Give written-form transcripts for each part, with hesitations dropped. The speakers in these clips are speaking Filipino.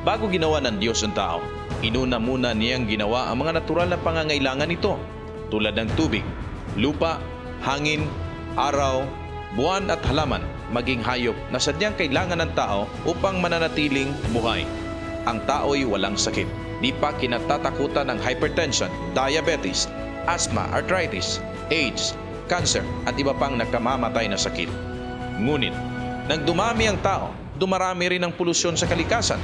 Bago ginawa ng Diyos ang tao, inuna muna niyang ginawa ang mga natural na pangangailangan nito tulad ng tubig, lupa, hangin, araw, buwan at halaman, maging hayop na sadyang kailangan ng tao upang mananatiling buhay. Ang tao'y walang sakit. Di pa kinatatakutan ng hypertension, diabetes, asthma, arthritis, AIDS, cancer at iba pang nakamamatay na sakit. Ngunit, nang dumami ang tao, dumarami rin ang polusyon sa kalikasan,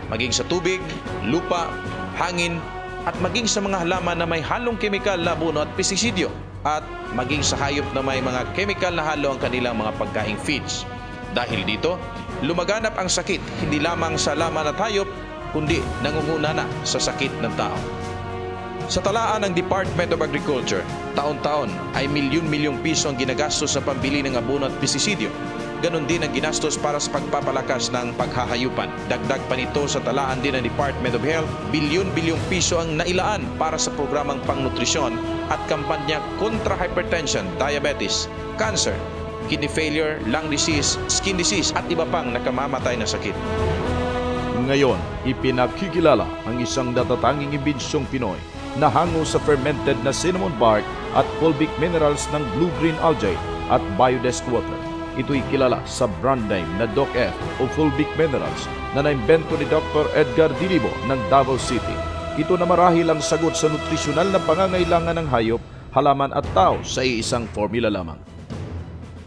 maging sa tubig, lupa, hangin, at maging sa mga halaman na may halong kemikal na abono at pestisidyo, at maging sa hayop na may mga kemikal na halo ang kanilang mga pagkaing feeds. Dahil dito, lumaganap ang sakit hindi lamang sa laman at hayop, kundi nangunguna na sa sakit ng tao. Sa talaan ng Department of Agriculture, taon-taon ay milyon-milyong piso ang ginagastos sa pambili ng abono at pestisidyo. Ganon din ang ginastos para sa pagpapalakas ng paghahayupan. Dagdag pa nito sa talaan din ng Department of Health, bilyon-bilyong piso ang nailaan para sa programang pangnutrisyon at kampanya kontra hypertension, diabetes, cancer, kidney failure, lung disease, skin disease at iba pang nakamamatay na sakit. Ngayon, ipinakikilala ang isang natatanging imbinsyong Pinoy na hango sa fermented na cinnamon bark at fulvic minerals ng blue-green algae at biodest water. Ito'y kilala sa brand name na Doc F o Fulvic Minerals na naimbento ni Dr. Edgar Dilibo ng Davao City. Ito na marahil ang sagot sa nutrisyonal na pangangailangan ng hayop, halaman at tao sa iisang formula lamang.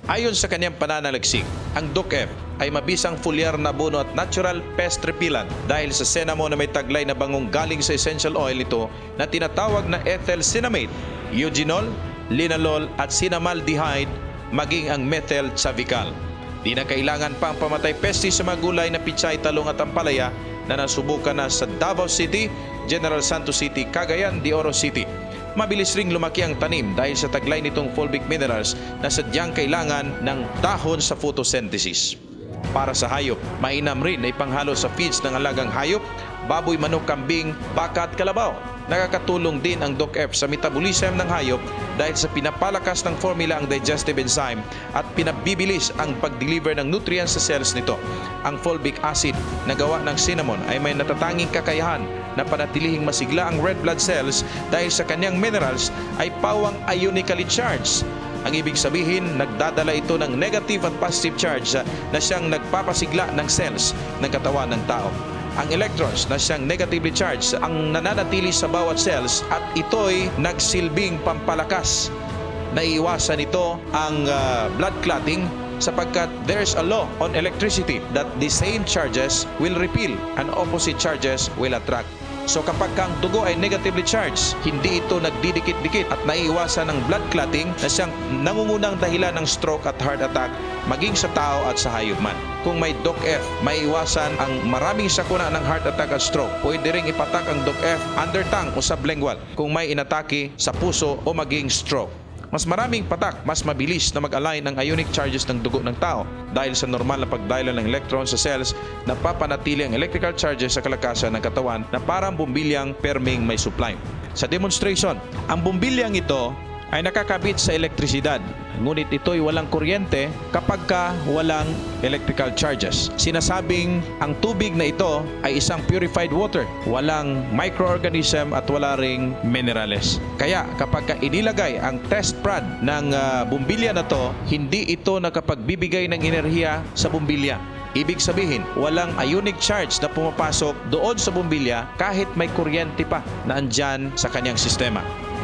Ayon sa kanyang pananaliksik, ang Doc F ay mabisang foliar na abono at natural pest repellent dahil sa cinnamon na may taglay na bangong galing sa essential oil ito na tinatawag na ethyl cinnamate, eugenol, linalol at cinnamaldehyde, maging ang methyl savical. Di na kailangan pa ang pamatay pesti sa mga gulay na pichay, talong at ampalaya na nasubukan na sa Davao City, General Santos City, Cagayan de Oro City. Mabilis ring lumaki ang tanim dahil sa taglay nitong fulvic minerals na sadyang kailangan ng dahon sa photosynthesis. Para sa hayop, mainam rin na ipanghalo sa feeds ng alagang hayop, baboy, manok, kambing, baka at kalabaw. Nakakatulong din ang Doc F sa metabolism ng hayop dahil sa pinapalakas ng formula ang digestive enzyme at pinabibilis ang pag-deliver ng nutrients sa cells nito. Ang fulvic acid na gawa ng cinnamon ay may natatanging kakayahan na panatilihing masigla ang red blood cells dahil sa kanyang minerals ay pawang ionically charged. Ang ibig sabihin, nagdadala ito ng negative at positive charge na siyang nagpapasigla ng cells ng katawan ng tao. Ang electrons na siyang negatively charged ang nananatili sa bawat cells at ito'y nagsilbing pampalakas. Naiiwasan ito ang blood clotting sapagkat there's a law on electricity that the same charges will repel and opposite charges will attract. So kapag ang dugo ay negatively charged, hindi ito nagdidikit-dikit at naiiwasan ng blood clotting na siyang nangungunang dahilan ng stroke at heart attack maging sa tao at sa hayop man. Kung may Doc F, maiiwasan ang maraming sakuna ng heart attack at stroke. Pwede ring ipatak ang Doc F under tongue o sublingual kung may inatake sa puso o maging stroke. Mas maraming patak, mas mabilis na mag-align ang ionic charges ng dugo ng tao dahil sa normal na pagdalo ng electron sa cells na papanatili ang electrical charges sa kalakasan ng katawan na parang bumbilyang perming may supply. Sa demonstration, ang bumbilyang ito ay nakakabit sa elektrisidad, ngunit ito'y walang kuryente kapag walang electrical charges. Sinasabing ang tubig na ito ay isang purified water, walang microorganism at wala ring minerales. Kaya kapag inilagay ang test prod ng bumbilya na to, hindi ito nakapagbibigay ng enerhiya sa bumbilya. Ibig sabihin, walang ionic charge na pumapasok doon sa bumbilya kahit may kuryente pa na andyan sa kanyang sistema.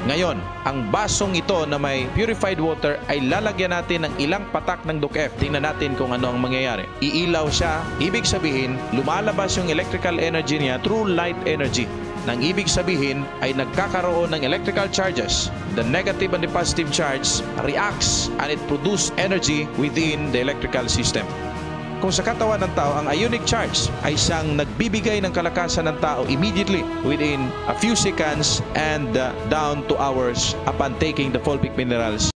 Ngayon, ang basong ito na may purified water ay lalagyan natin ng ilang patak ng Doc F. Tingnan natin kung ano ang mangyayari. Iilaw siya, ibig sabihin, lumalabas yung electrical energy niya through light energy. Nang ibig sabihin ay nagkakaroon ng electrical charges. The negative and the positive charge reacts and it produces energy within the electrical system. Kung sa katawan ng tao, ang ionic charge ay siyang nagbibigay ng kalakasan ng tao immediately within a few seconds and down to hours upon taking the fulvic minerals.